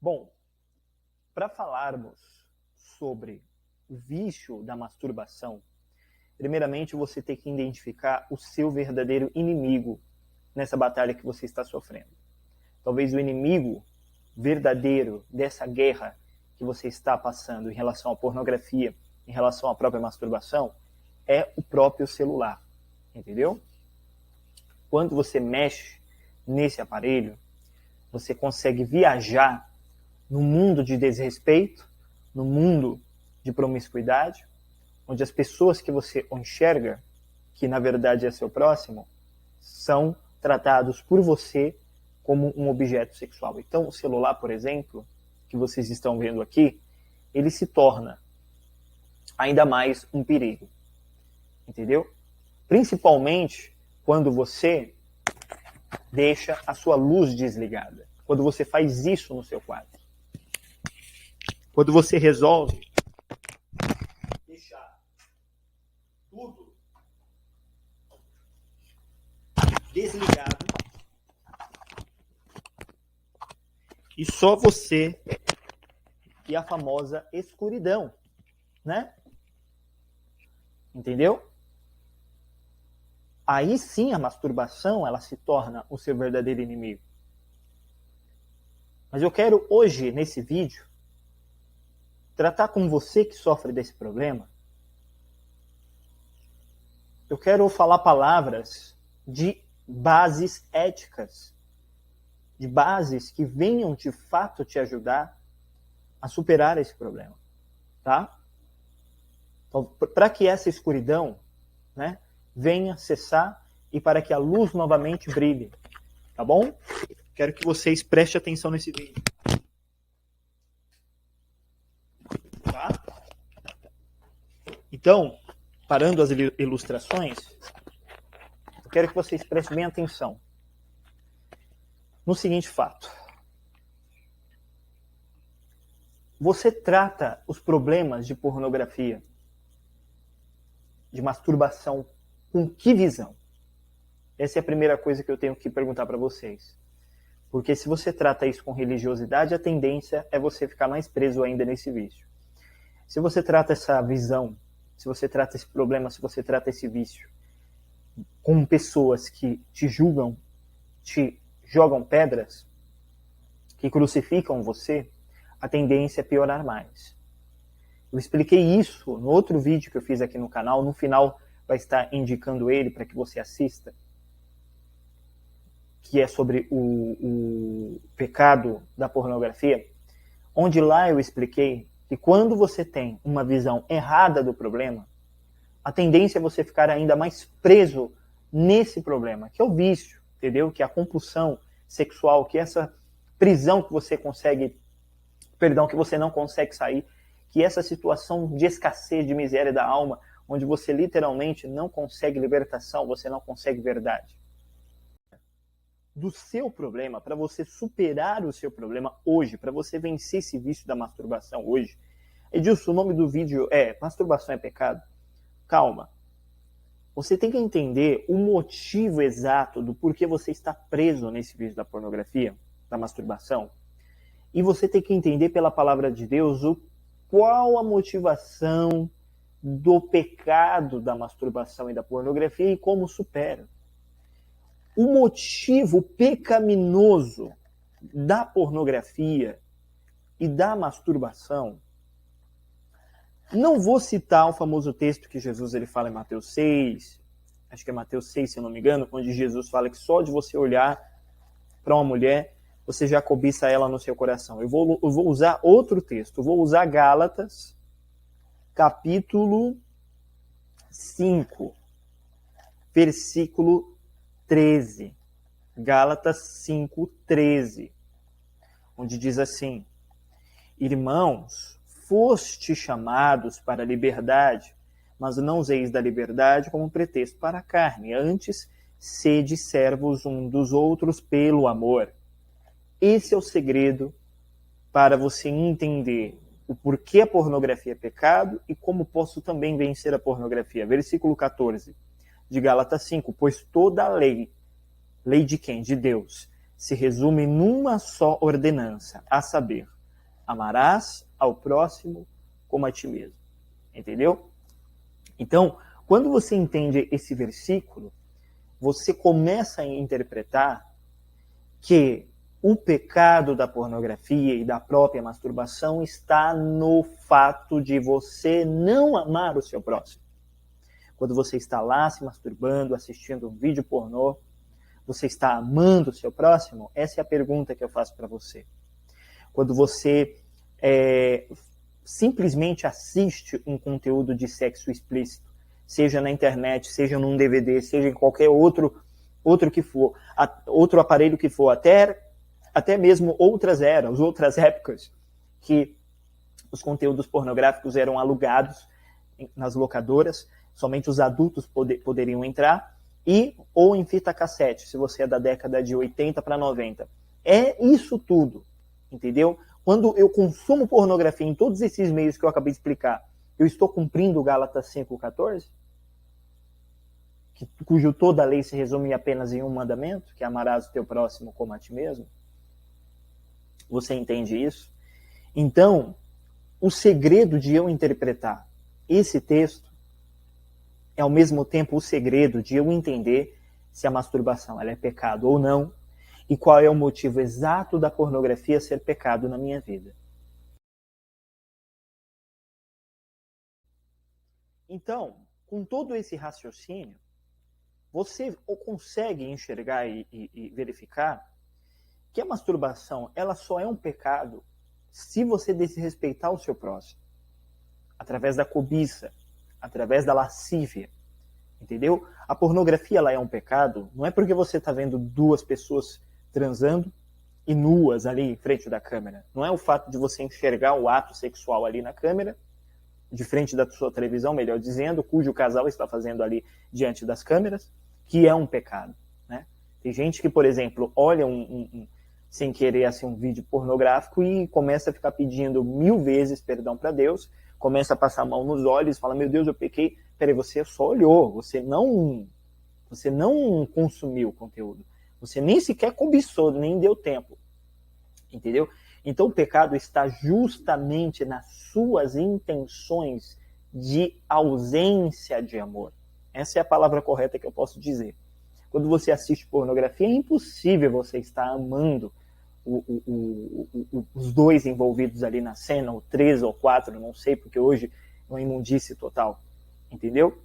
Bom, para falarmos sobre o vício da masturbação, primeiramente você tem que identificar o seu verdadeiro inimigo nessa batalha que você está sofrendo. Talvez o inimigo verdadeiro dessa guerra que você está passando em relação à pornografia, em relação à própria masturbação, é o próprio celular, entendeu? Quando você mexe nesse aparelho, você consegue viajar no mundo de desrespeito, no mundo de promiscuidade, onde as pessoas que você enxerga, que na verdade é seu próximo, são tratados por você como um objeto sexual. Então, o celular, por exemplo, que vocês estão vendo aqui, ele se torna ainda mais um perigo. Entendeu? Principalmente quando você deixa a sua luz desligada. Quando você faz isso no seu quarto. Quando você resolve deixar tudo desligado e só você e a famosa escuridão, né? Entendeu? Aí sim a masturbação ela se torna o seu verdadeiro inimigo. Mas eu quero hoje, nesse vídeo, tratar com você que sofre desse problema. Eu quero falar palavras de bases éticas, de bases que venham de fato te ajudar a superar esse problema, tá? Então, para que essa escuridão, né, venha cessar e para que a luz novamente brilhe, tá bom? Quero que vocês prestem atenção nesse vídeo. Tá? Então, parando as ilustrações, eu quero que vocês prestem bem atenção no seguinte fato. Você trata os problemas de pornografia, de masturbação, com que visão? Essa é a primeira coisa que eu tenho que perguntar para vocês. Porque se você trata isso com religiosidade, a tendência é você ficar mais preso ainda nesse vício. Se você trata essa visão, se você trata esse problema, se você trata esse vício com pessoas que te julgam, te jogam pedras, que crucificam você, a tendência é piorar mais. Eu expliquei isso no outro vídeo que eu fiz aqui no canal, no final vai estar indicando ele para que você assista, que é sobre o pecado da pornografia, onde lá eu expliquei que quando você tem uma visão errada do problema, a tendência é você ficar ainda mais preso nesse problema, que é o vício, entendeu? Que é a compulsão sexual, que é essa prisão que você consegue, que você não consegue sair, que é essa situação de escassez, de miséria da alma, onde você literalmente não consegue libertação, você não consegue verdade. Do seu problema, para você superar o seu problema hoje, para você vencer esse vício da masturbação hoje. Edilson, o nome do vídeo é Masturbação é Pecado? Calma. Você tem que entender o motivo exato do porquê você está preso nesse vício da pornografia, da masturbação. E você tem que entender pela palavra de Deus qual a motivação do pecado da masturbação e da pornografia e como supera. O motivo pecaminoso da pornografia e da masturbação, não vou citar o famoso texto que Jesus ele fala em Mateus 6, acho que é Mateus 6, se eu não me engano, onde Jesus fala que só de você olhar para uma mulher, você já cobiça ela no seu coração. Eu vou usar outro texto, eu vou usar Gálatas, capítulo 5, versículo 13. Gálatas 5, 13. Onde diz assim: Irmãos, foste chamados para a liberdade, mas não useis da liberdade como pretexto para a carne. Antes, sede servos um dos outros pelo amor. Esse é o segredo para você entender o porquê a pornografia é pecado e como posso também vencer a pornografia. Versículo 14 de Gálatas 5. Pois toda a lei de quem? De Deus, se resume numa só ordenança, a saber, Amarás ao próximo como a ti mesmo. Entendeu? Então, quando você entende esse versículo, você começa a interpretar que o pecado da pornografia e da própria masturbação está no fato de você não amar o seu próximo. Quando você está lá se masturbando, assistindo um vídeo pornô, você está amando o seu próximo? Essa é a pergunta que eu faço para você. Quando você simplesmente assiste um conteúdo de sexo explícito, seja na internet, seja num DVD, seja em qualquer outro que for, outro aparelho que for, até mesmo outras eras, outras épocas, que os conteúdos pornográficos eram alugados nas locadoras, somente os adultos poderiam entrar, ou em fita cassete, se você é da década de 80 para 90. É isso tudo, entendeu? Quando eu consumo pornografia em todos esses meios que eu acabei de explicar, eu estou cumprindo o Gálatas 5,14? Cujo toda a lei se resume apenas em um mandamento, que amarás o teu próximo como a ti mesmo? Você entende isso? Então, o segredo de eu interpretar esse texto é ao mesmo tempo o segredo de eu entender se a masturbação ela é pecado ou não, e qual é o motivo exato da pornografia ser pecado na minha vida. Então, com todo esse raciocínio, você consegue enxergar e verificar que a masturbação ela só é um pecado se você desrespeitar o seu próximo, através da cobiça, através da lascívia, entendeu? A pornografia ela é um pecado, não é porque você está vendo duas pessoas transando e nuas ali em frente da câmera. Não é o fato de você enxergar o ato sexual ali na câmera, de frente da sua televisão, melhor dizendo, cujo casal está fazendo ali diante das câmeras, que é um pecado, né? Tem gente que, por exemplo, olha sem querer assim, um vídeo pornográfico e começa a ficar pedindo 1000 vezes perdão para Deus, começa a passar a mão nos olhos, fala, meu Deus, eu pequei. Peraí, você só olhou, você não consumiu o conteúdo. Você nem sequer cobiçou, nem deu tempo. Entendeu? Então o pecado está justamente nas suas intenções de ausência de amor. Essa é a palavra correta que eu posso dizer. Quando você assiste pornografia, é impossível você estar amando os dois envolvidos ali na cena, ou 3 ou 4, não sei, porque hoje é uma imundície total. Entendeu?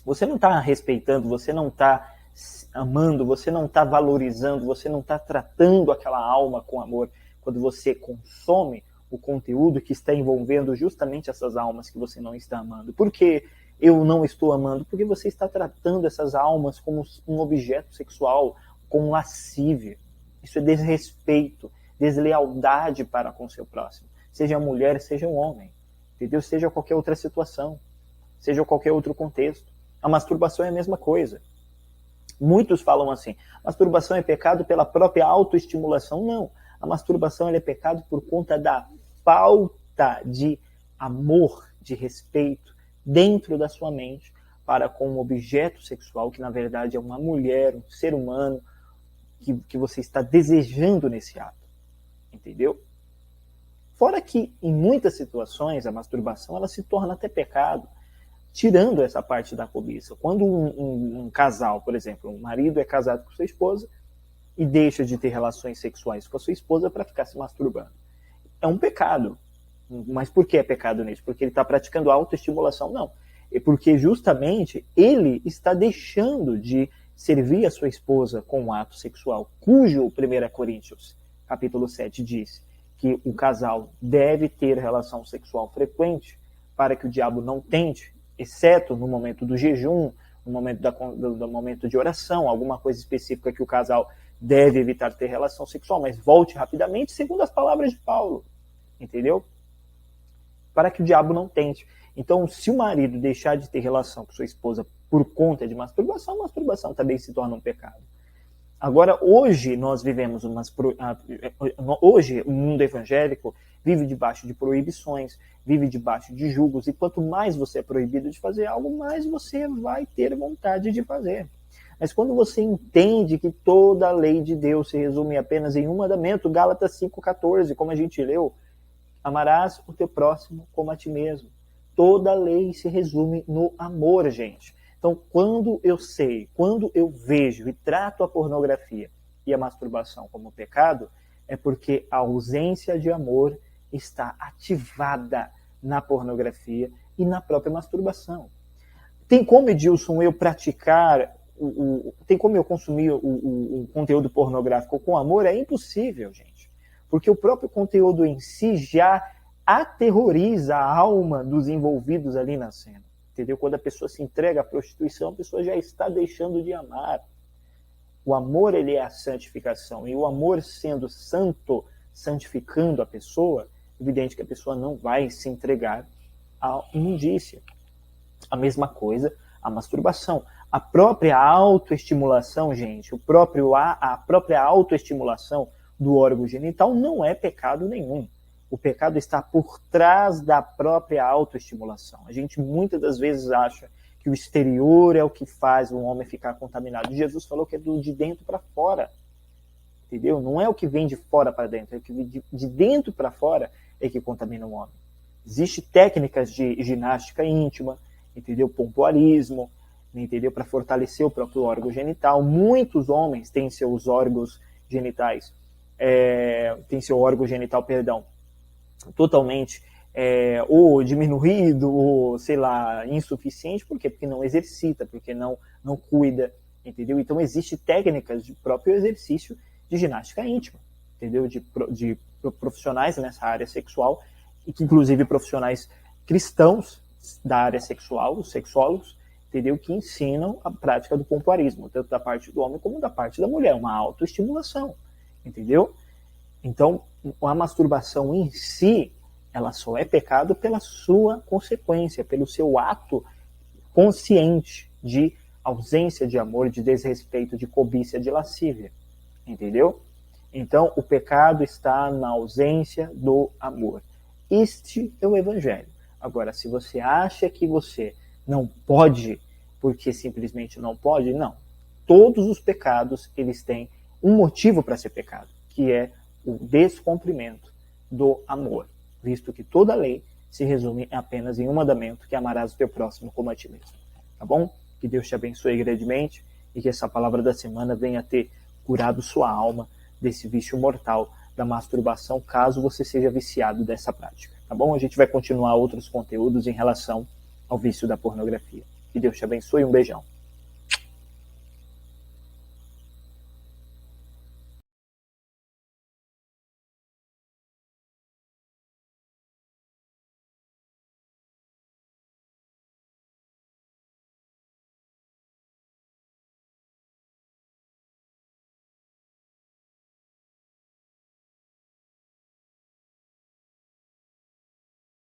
Você não está respeitando, você não está amando, você não está valorizando, você não está tratando aquela alma com amor quando você consome o conteúdo que está envolvendo justamente essas almas que você não está amando. Por que eu não estou amando? Porque você está tratando essas almas como um objeto sexual, como lascívia. Isso é desrespeito, deslealdade para com o seu próximo. Seja mulher, seja um homem, entendeu? Seja qualquer outra situação, seja qualquer outro contexto. A masturbação é a mesma coisa. Muitos falam assim, masturbação é pecado pela própria autoestimulação. Não, a masturbação é pecado por conta da falta de amor, de respeito dentro da sua mente para com um objeto sexual, que na verdade é uma mulher, um ser humano, que você está desejando nesse ato. Entendeu? Fora que, em muitas situações, a masturbação ela se torna até pecado, tirando essa parte da cobiça. Quando um casal, por exemplo, um marido é casado com sua esposa e deixa de ter relações sexuais com a sua esposa para ficar se masturbando. É um pecado. Mas por que é pecado nisso? Porque ele está praticando autoestimulação? Não. É porque justamente ele está deixando de servir a sua esposa com um ato sexual, cujo 1 Coríntios, capítulo 7, diz que o casal deve ter relação sexual frequente para que o diabo não tente, exceto no momento do jejum, no momento do momento de oração, alguma coisa específica que o casal deve evitar ter relação sexual, mas volte rapidamente, segundo as palavras de Paulo, entendeu? Para que o diabo não tente. Então, se o marido deixar de ter relação com sua esposa por conta de masturbação, a masturbação também se torna um pecado. Agora, hoje nós vivemos hoje o mundo evangélico vive debaixo de proibições, vive debaixo de julgos, e quanto mais você é proibido de fazer algo, mais você vai ter vontade de fazer. Mas quando você entende que toda a lei de Deus se resume apenas em um mandamento, Gálatas 5,14, como a gente leu, Amarás o teu próximo como a ti mesmo. Toda lei se resume no amor, gente. Então, quando eu sei, quando eu vejo e trato a pornografia e a masturbação como pecado, é porque a ausência de amor está ativada na pornografia e na própria masturbação. Tem como, Edilson, eu praticar, tem como eu consumir o conteúdo pornográfico com amor? É impossível, gente. Porque o próprio conteúdo em si já aterroriza a alma dos envolvidos ali na cena. Entendeu? Quando a pessoa se entrega à prostituição, a pessoa já está deixando de amar. O amor, ele é a santificação. E o amor sendo santo, santificando a pessoa, evidente que a pessoa não vai se entregar à imundícia. A mesma coisa a masturbação. A própria autoestimulação, gente, a própria autoestimulação do órgão genital não é pecado nenhum. O pecado está por trás da própria autoestimulação. A gente muitas das vezes acha que o exterior é o que faz um homem ficar contaminado. Jesus falou que é de dentro para fora. Entendeu? Não é o que vem de fora para dentro, é o que vem de dentro para fora é que contamina o homem. Existem técnicas de ginástica íntima, entendeu? Pompoarismo, entendeu? Para fortalecer o próprio órgão genital. Muitos homens têm seus órgãos genitais, totalmente ou diminuído, ou, sei lá, insuficiente. Por quê? Porque não exercita, porque não cuida, entendeu? Então, existem técnicas de próprio exercício de ginástica íntima, entendeu? De profissionais nessa área sexual, e que, inclusive, profissionais cristãos da área sexual, os sexólogos, entendeu? Que ensinam a prática do pompoarismo, tanto da parte do homem como da parte da mulher, uma autoestimulação, entendeu? Então, a masturbação em si, ela só é pecado pela sua consequência, pelo seu ato consciente de ausência de amor, de desrespeito, de cobiça, de lascívia, entendeu? Então, o pecado está na ausência do amor. Este é o Evangelho. Agora, se você acha que você não pode, porque simplesmente não pode, não. Todos os pecados, eles têm um motivo para ser pecado, que é o descumprimento do amor, visto que toda lei se resume apenas em um mandamento, que é amarás o teu próximo como a ti mesmo. Tá bom? Que Deus te abençoe grandemente e que essa palavra da semana venha ter curado sua alma desse vício mortal da masturbação, caso você seja viciado dessa prática. Tá bom? A gente vai continuar outros conteúdos em relação ao vício da pornografia. Que Deus te abençoe. Um beijão.